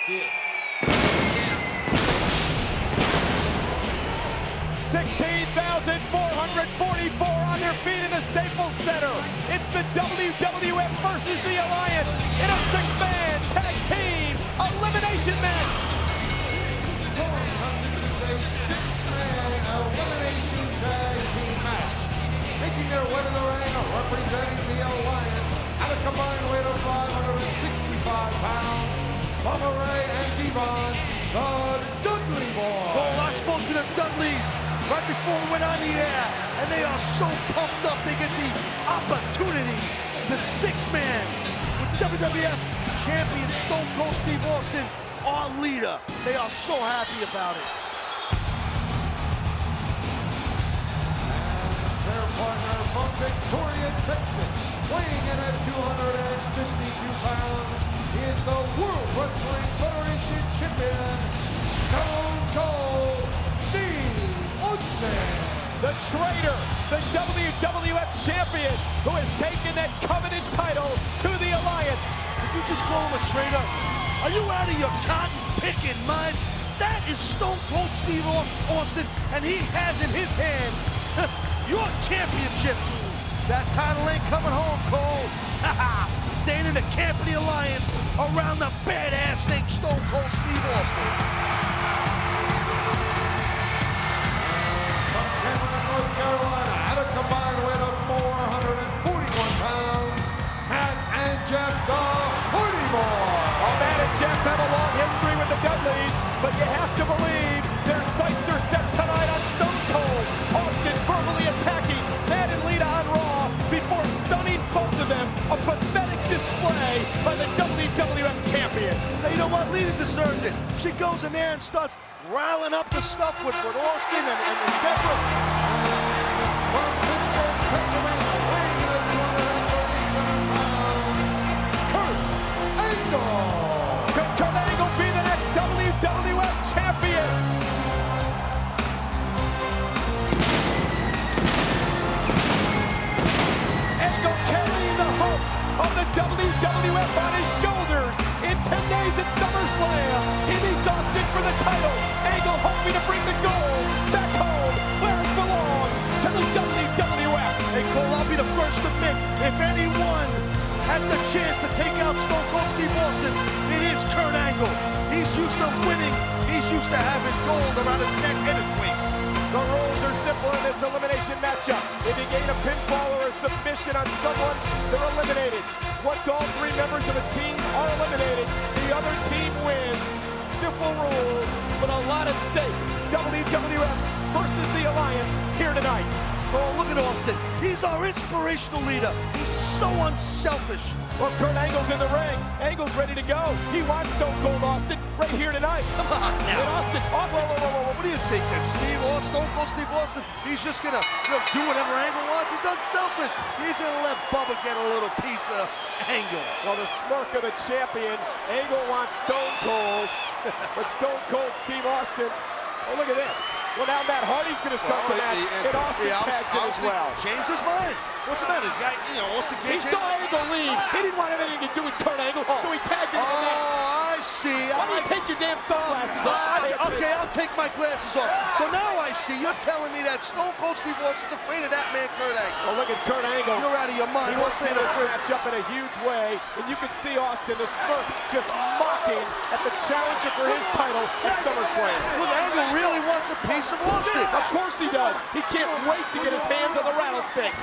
Yeah. 16,444 on their feet in the Staples Center. It's the WWF versus the Alliance in a six-man tag team elimination match. This is a six-man elimination tag team match. Making their way to the ring, representing the Alliance at a combined weight of 565 pounds, Bubba Ray and Devon, the Dudley Boys. Oh, I spoke to the Dudleys right before we went on the air, and they are so pumped up they get the opportunity to six-man with WWF champion Stone Cold Steve Austin, our leader. They are so happy about it. And their partner from Victoria, Texas, weighing in at 252 pounds, is the World Wrestling Federation champion, Stone Cold Steve Austin. The traitor, the WWF champion, who has taken that coveted title to the Alliance. Did you just call him a traitor? Are you out of your cotton-picking mind? That is Stone Cold Steve Austin, and he has in his hand your championship. That title ain't coming home, Cole. Staying in the camp of the Alliance around the badass named Stone Cold Steve Austin. From Cameron, North Carolina, at a combined weight of 441 pounds, Matt and Jeff, the Hardy Boys. Oh, Matt and Jeff have a long history with the Dudleys, but you have to believe their sights are set tonight on Stone Cold Austin verbally attacking Matt and Lita on Raw before stunning both of them. A pathetic display by the WWF champion. Now, you know what? Lita deserves it. She goes in there and starts riling up the stuff with Austin and Deborah. From Pittsburgh, Pennsylvania, weighing in at 237 pounds, Kurt Angle. Could Kurt Angle be the next WWF champion? Angle carrying the hopes of the WWF on his shoulders in 10 days at SummerSlam. He needs Austin for the title. Angle hoping to bring the gold back home where it belongs, to the WWF. Hey, Cole, I'll be the first to admit, if anyone has the chance to take out Stone Cold Steve Austin, it is Kurt Angle. He's used to winning. He's used to having gold around his neck and his waist. The rules are simple in this elimination matchup. If you gain a pinfall or a submission on someone, they're eliminated. Once all three members of a team are eliminated, the other team wins. Simple rules, but a lot at stake. WWF versus the Alliance here tonight. Oh, look at Austin. He's our inspirational leader. He's so unselfish. Well, Kurt Angle's in the ring. Angle's ready to go. He wants Stone Cold Austin right here tonight. Come on now. And Austin. Whoa. What do you think that Stone Cold Steve Austin, he's just gonna do whatever Angle wants? He's unselfish. He's gonna let Bubba get a little piece of Angle. Well, the smirk of the champion. Angle wants Stone Cold, but Stone Cold Steve Austin. Oh, look at this. Well, now Matt Hardy's going to start the match, and Austin tags in as well. Changed his mind. What's the matter? The guy, Austin He saw Angle leave. He didn't want anything to do with Kurt Angle, so he tagged in the match. Oh, I see. Why don't you take your damn sunglasses off? Okay, I'll take my glasses off. So now I see. You're telling me that Stone Cold Steve Austin's afraid of that man, Kurt Angle. Well, look at Kurt Angle. You're out of your mind. He wants to this match up in a huge way, and you can see Austin, the smirk, just mocking at the challenger for his title at SummerSlam. Look, Angle really wants a piece of Austin. Of course he does. He can't wait to get his hands on the rattlesnake.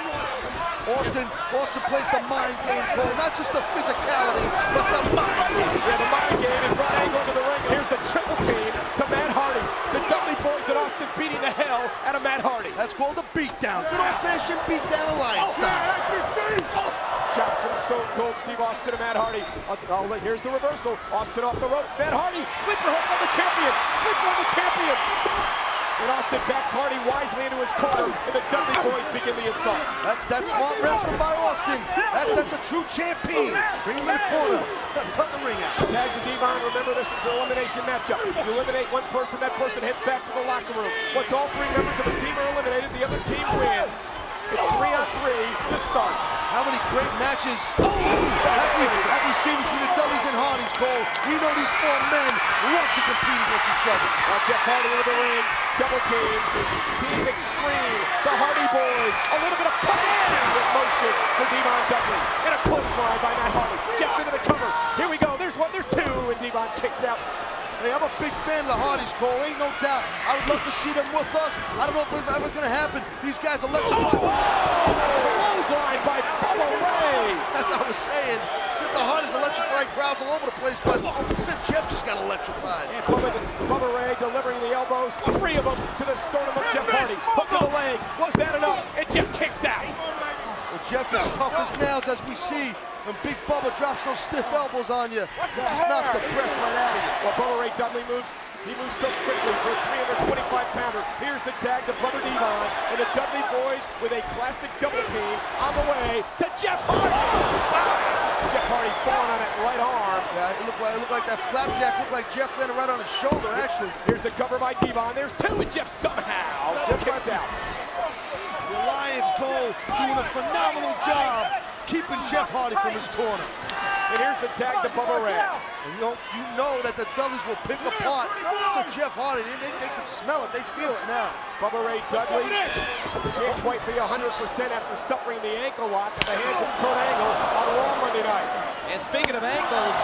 Austin plays the mind game, Cole. Not just the physicality, but the mind game. Yeah, the mind game. He brought Angle into the ring. Here's the triple team to Matt Hardy. The Dudley Boys and Austin beating the hell out of Matt Hardy. That's called a beatdown. Good old-fashioned beatdown Alliance style. Chops from Stone Cold Steve Austin to Matt Hardy. Oh, look, here's the reversal. Austin off the ropes. Matt Hardy, sleeper hook on the champion. Sleeper on the champion. And Austin backs Hardy wisely into his corner, and the Dudley Boys begin the assault. That's smart wrestling by Austin. That's a true champion. Bring him in the corner. Let's cut the ring out. Tag to Devon. Remember, this is an elimination matchup. You eliminate one person, that person heads back to the locker room. Once all three members of a team are eliminated, the other team wins. It's 3-on-3 to start. How many great matches have we seen between the Dudleys and Hardys, Cole? We know these four men love to compete against each other. Now Jeff Hardy into the ring, double teams, Team Extreme, the Hardy Boys, a little bit of punishing in motion for Devon Dudley, and a clothesline by Matt Hardy. Jeff into the cover, here we go, there's one, there's two, and Devon kicks out. Hey, I'm a big fan of the Hardys, Cole, ain't no doubt. I would love to see them with us. I don't know if it's ever gonna happen. These guys are electrifying. Clothesline by Bubba Ray. That's what I was saying. The Hardys electrifying crowds all over the place, but Jeff just got electrified. And Bubba Ray delivering the elbows, three of them to the sternum of Jeff Hardy. Hook to the leg, was that enough? And Jeff kicks out. Well, Jeff is tough as nails, as we see. When Big Bubba drops those stiff elbows on you, it just knocks the breath right out of you. Well, Bubba Ray Dudley moves so quickly for a 325-pounder. Here's the tag to Brother Devon, and the Dudley boys with a classic double team on the way to Jeff Hardy. Wow. Jeff Hardy falling on that right arm. Yeah, it looked like that flapjack looked like Jeff landed right on his shoulder, actually. Here's the cover by Devon. There's two, and Jeff somehow kicks out. The Alliance, Cole, doing a phenomenal job keeping Jeff Hardy from his corner. And here's the tag to Bubba Ray. And you know that the Dudleys will pick apart Jeff Hardy. They can smell it. They feel it now. Bubba Ray Dudley can't quite be 100% after suffering the ankle lock at the hands of Kurt Angle on Raw Monday night. And speaking of ankles,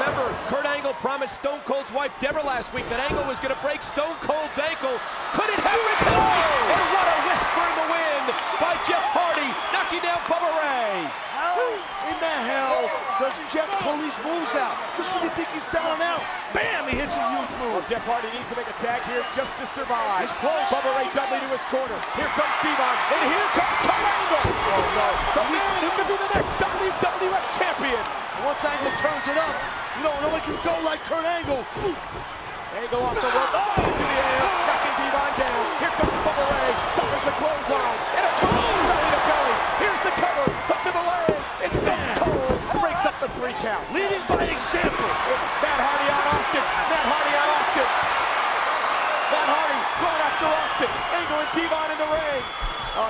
remember Kurt Angle promised Stone Cold's wife Deborah last week that Angle was going to break Stone Cold's ankle. Could it happen tonight? And what a whisper in the wind by Jeff Hardy, knocking down Bubba Ray. How in the hell does Jeff pull these moves out? Just when you think he's down and out, bam, he hits a huge move. Well, Jeff Hardy needs to make a tag here just to survive. He's close. Bubba Ray Dudley to his corner. Here comes Devon, and here comes Kurt Angle. Oh, no. The man who could be the next WWF champion. Once Angle turns it up, nobody can go like Kurt Angle. Angle off the rope, into the air, knocking Devon down. Here comes Bubba Ray, suffers the clothesline, and a belly to belly. Here's the cover, hook to the leg. It's Stone Cold, breaks up the 3 count. Leading by example. It's Matt Hardy on Austin. Matt Hardy on Austin. Matt Hardy going after Austin. Angle and Devon in the ring.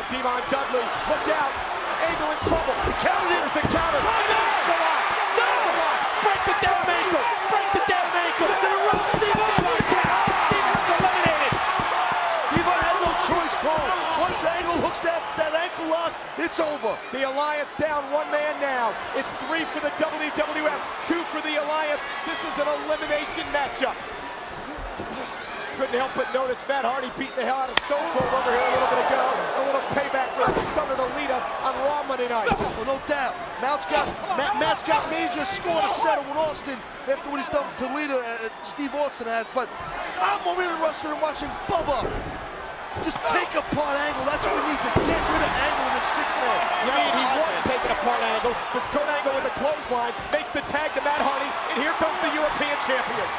Devon Dudley, look out. Angle in trouble. He counted it. Here's the counter. No! The lock. No! The lock. Break the damn ankle. Break the damn ankle. Look at the rope, Devon. Devon's eliminated. Devon had no choice, Cole. Once Angle hooks that ankle lock, it's over. The Alliance down 1 man now. It's 3 for the WWF, 2 for the Alliance. This is an elimination matchup. Couldn't help but notice Matt Hardy beating the hell out of Stone Cold over here a little bit ago. A little payback for that stunner to Lita on Raw Monday night. Well, no doubt. Matt's got major score to settle with Austin after what he's done to Lita, Steve Austin has. But I'm more interested in watching Bubba just take apart Angle. That's what we need to get rid of Angle in this 6-man. He was taking apart Angle, because Kurt Angle with a clothesline makes the tag to Matt Hardy, and here comes the European champion.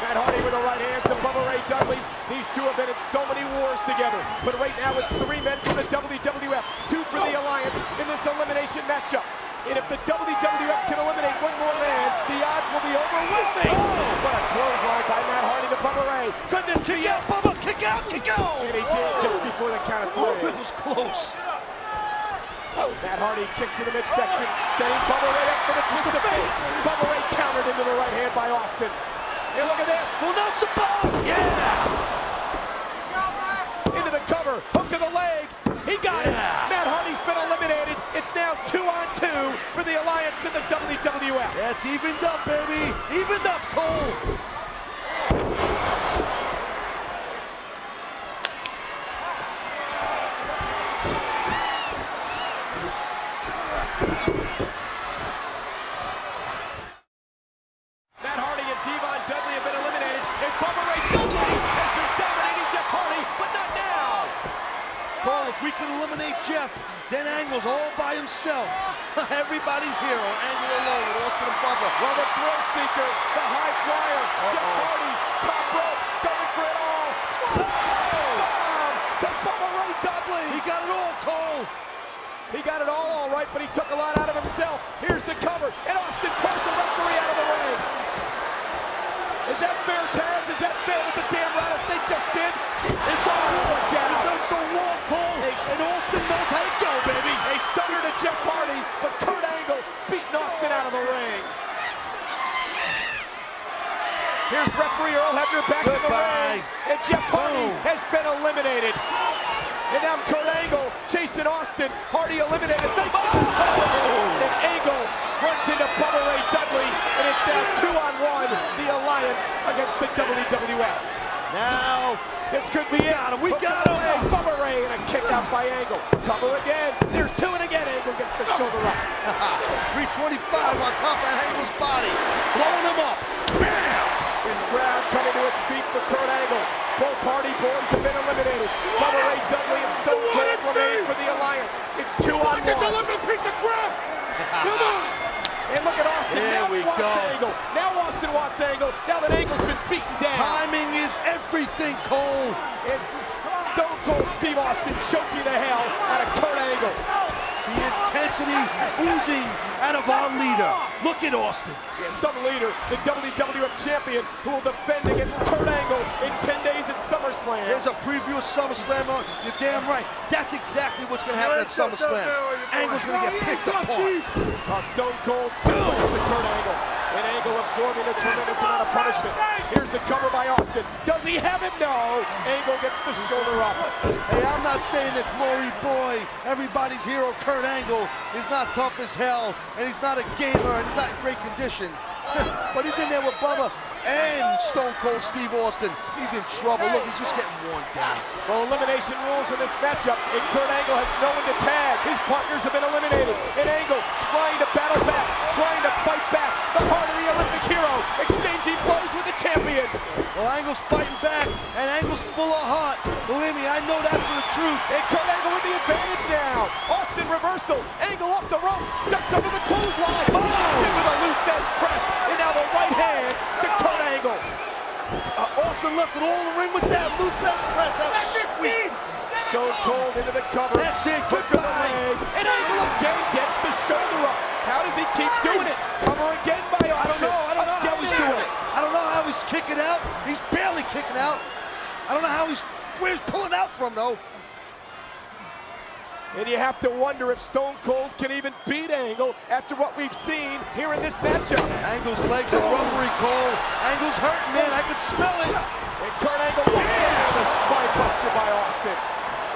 Matt Hardy with the right hands to Bubba Ray Dudley. These two have been in so many wars together, but right now it's 3 men for the WWF, 2 for the Alliance in this elimination matchup. And if the WWF can eliminate 1 more man, the odds will be overwhelming. What a clothesline by Matt Hardy to Bubba Ray. Could this be out, Bubba? Kick out, kick out! And he did just before the count of 3. It was close. Matt Hardy kicked to the midsection, setting Bubba Ray up for the twist of fate. Bubba Ray countered into the right hand by Austin. And look at this. Full Nelson bomb. Yeah. Into the cover. Hook to the leg. He got it. Matt Hardy's been eliminated. It's now 2-on-2 for the Alliance in the WWF. That's evened up, baby. Evened up, Cole. We can eliminate Jeff, then Angle's all by himself. Everybody's hero, Angle alone with Austin and Bubba. Well, the thrill seeker, the high flyer, Jeff Hardy, top rope, going for it all. Bomb to Bubba Ray Dudley. He got it all, Cole. He got it all right, but he took a lot out of himself. Here's the cover, and Austin pulls the referee out of the ring. Is that fair, Taz? Is that fair what the damn Rattlesnake just did? It's a war, it's a war, Cole. And Austin knows how to go, baby. A stunner to Jeff Hardy, but Kurt Angle beating Austin out of the ring. Here's referee Earl Hebner back in the ring. And Jeff Hardy has been eliminated. And now Kurt Angle chasing Austin. Hardy eliminated. Thanks to this and Angle runs into Bubba Ray Dudley. And it's now 2-on-1. The Alliance against the WWF. Now, this could be it. We got him. Bubba Ray and a kick out by Angle. Cover again. There's two and again. Angle gets the shoulder up. 325 on top of Angle's body. Blowing him up. Bam! This crowd coming to its feet for Kurt Angle. Both Hardy Boys have been eliminated. Bubba Ray Dudley and Stone Cold remain for the Alliance. It's 2-on-1. piece of crap! Come on! And look at Austin. There now we he wants go. Angle. Now Austin wants Angle. Now that Angle's been beaten down. Timing is everything, Cole. And Stone Cold Steve Austin choking the hell out of Kurt Angle. The intensity oozing out of our leader. Look at Austin. Yeah, some leader, the WWF champion, who will defend against Kurt Angle in 10 days at SummerSlam. There's a preview of SummerSlam. You're damn right. That's exactly what's going to happen at SummerSlam. Angle's going to get picked apart. Stone Cold suplex to Kurt Angle. And Angle absorbing a tremendous amount of punishment. Here's the cover by Austin. Does he have him? No. Angle gets the shoulder up. Hey, I'm not saying that Glory Boy, everybody's hero Kurt Angle, is not tough as hell, and he's not a gamer, and he's not in great condition. But he's in there with Bubba and Stone Cold Steve Austin. He's in trouble. Look, he's just getting worn down. Well, elimination rules in this matchup, and Kurt Angle has no one to tag. His partners have been eliminated. And Angle trying to battle back, trying to fight back. The heart of the Olympic hero, exchanging blows with the champion. Well, Angle's fighting back, and Angle's full of heart. Believe me, I know that for the truth. And Kurt Angle with the advantage now. Austin reversal. Angle off the ropes. Ducks under the clothesline. Austin with a Lou Thesz press. And now the right hand to Kurt Angle. Austin left it all in the ring with that Lou Thesz press. That was sweet. Stone Cold into the cover. That's it. Hook of the leg. And Angle again gets the shoulder up. How does he keep doing it? Cover again by Austin. I don't know how he's doing it. I don't know how he's kicking out. He's barely kicking out. I don't know how where he's pulling out from, though. And you have to wonder if Stone Cold can even beat Angle after what we've seen here in this matchup. Angle's legs are rubbery, Cole. Angle's hurting, man. I can smell it. And Kurt Angle, the spine buster by Austin.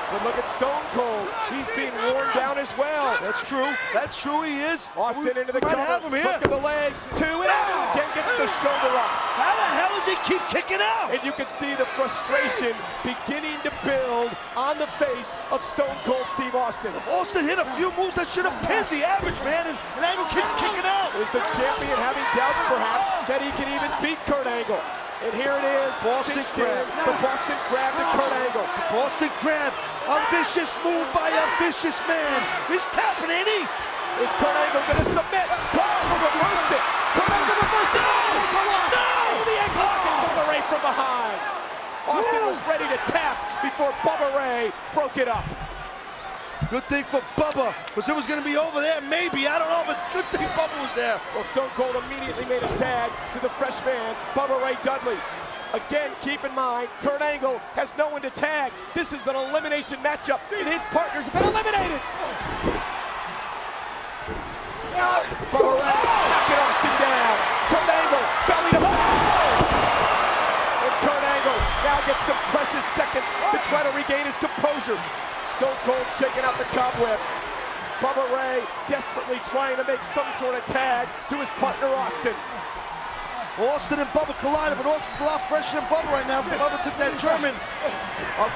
But look at Stone Cold. He's being worn down as well. That's true. That's true, he is. Austin into the might cover. have him here. Hook of the leg. Two, and Angle again gets the shoulder up. How the hell does he keep kicking out? And you can see the frustration beginning to build on the face of Stone Cold Steve Austin. Austin hit a few moves that should have pinned the average man, and Angle keeps kicking out. Is the champion having doubts, perhaps, that he can even beat Kurt Angle? And here it is, Boston Crab. The Boston Crab to Kurt Angle. The Boston Crab, a vicious move by a vicious man. He's tapping, ain't he? Is Kurt Angle going to submit? Kurt Angle reversed it. Kurt Angle reversed it. No! Into the ankle lock and Bubba Ray from behind. Austin was ready to tap before Bubba Ray broke it up. Good thing for Bubba, because it was going to be over there, maybe, I don't know, but good thing Bubba was there. Well, Stone Cold immediately made a tag to the fresh man, Bubba Ray Dudley. Again, keep in mind, Kurt Angle has no one to tag. This is an elimination matchup, and his partners have been eliminated. Bubba Ray knocking Austin down. Kurt Angle, belly to and Kurt Angle now gets some precious seconds to try to regain his composure. Stone Cold shaking out the cobwebs. Bubba Ray desperately trying to make some sort of tag to his partner Austin. Austin and Bubba collided, but Austin's a lot fresher than Bubba right now after Bubba took that German.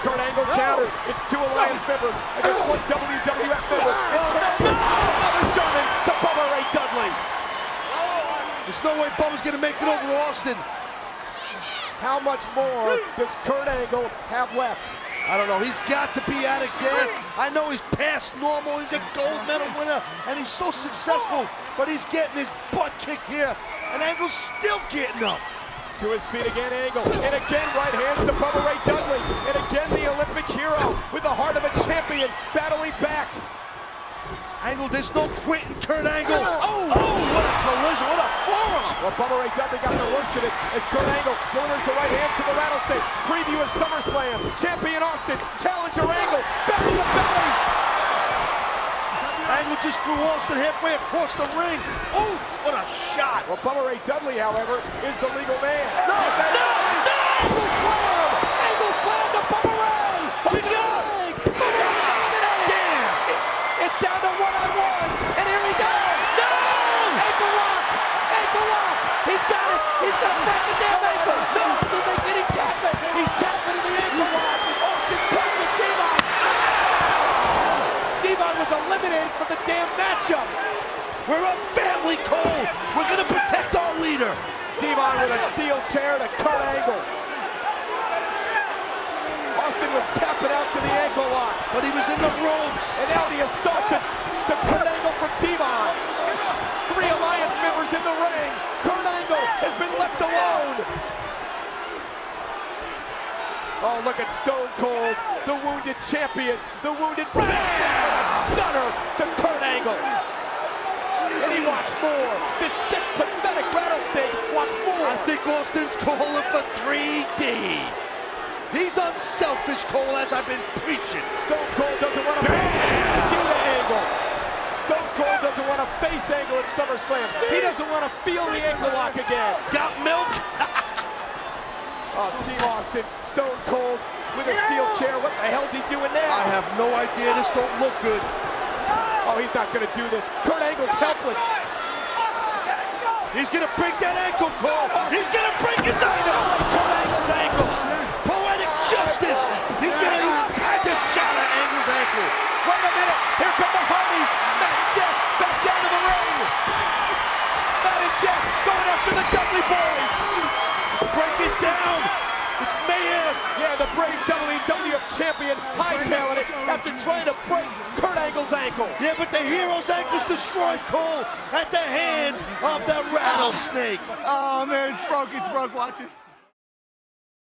Kurt Angle counter. It's two Alliance members against one WWF member. Another German to Bubba Ray Dudley. There's no way Bubba's going to make it over to Austin. How much more does Kurt Angle have left? I don't know. He's got to be out of gas. I know he's past normal. He's a gold medal winner, and he's so successful, but he's getting his butt kicked here, and Angle's still getting up. To his feet again, Angle, and again right hands to Bubba Ray Dudley, and again the Olympic hero with the heart of a champion battling back. Angle, there's no quitting Kurt Angle. Oh, what a collision, what a forearm. Well, Bubba Ray Dudley got the worst of it as Kurt Angle delivers the right hands to the rattlesnake. Preview of SummerSlam. Champion Austin, challenger Angle, belly to belly. Angle just threw Austin halfway across the ring. Oof, what a shot. Well, Bubba Ray Dudley, however, is the legal man. No! Angle slam! Angle slam to Bubba Ray! He got it! Damn! It's down to one-on-one, and here we go! No! Ankle lock! Ankle lock! He's got it! He's gonna break the damn ankle! No! Austin makes it, he's tapping! He's tapping to the ankle lock! Austin tapping Devon! Devon was eliminated from the damn matchup! We're a family, Cole! We're gonna protect our leader! Devon with a steel chair to Kurt Angle. Austin was tapping out to the ankle lock. But he was in the ropes! And now the assault to Kurt Angle from Devon. 3 Alliance members in the ring. Kurt Angle has been left alone. Oh, look at Stone Cold, the wounded champion, the wounded stunner to Kurt Angle. And he wants more. This sick, pathetic rattlesnake wants more. I think Austin's calling for 3D. He's unselfish, Cole, as I've been preaching. Stone Cold doesn't want to do the Angle. Stone Cold doesn't want to face Angle at SummerSlam. He doesn't want to feel the ankle lock again. Got milk? Oh, Steve Austin, Stone Cold with a steel chair. What the hell's he doing now? I have no idea. This don't look good. Oh, he's not going to do this. Kurt Angle's helpless. He's gonna break that ankle, Cole. He's gonna break his ankle. Kurt Angle's ankle. Poetic justice. He's tried to shatter Angle's ankle. Wait a minute. Here come the Hardys. Matt and Jeff back down to the ring. Matt and Jeff going after the Dudley boys. Break it down. It's mayhem. Yeah, the brave WWF champion hightailing it after trying to break Kurt Angle's ankle. Yeah, but the hero's ankle's destroyed, Cole, at the hands of the rattlesnake. Oh man, it's broke. Watch it.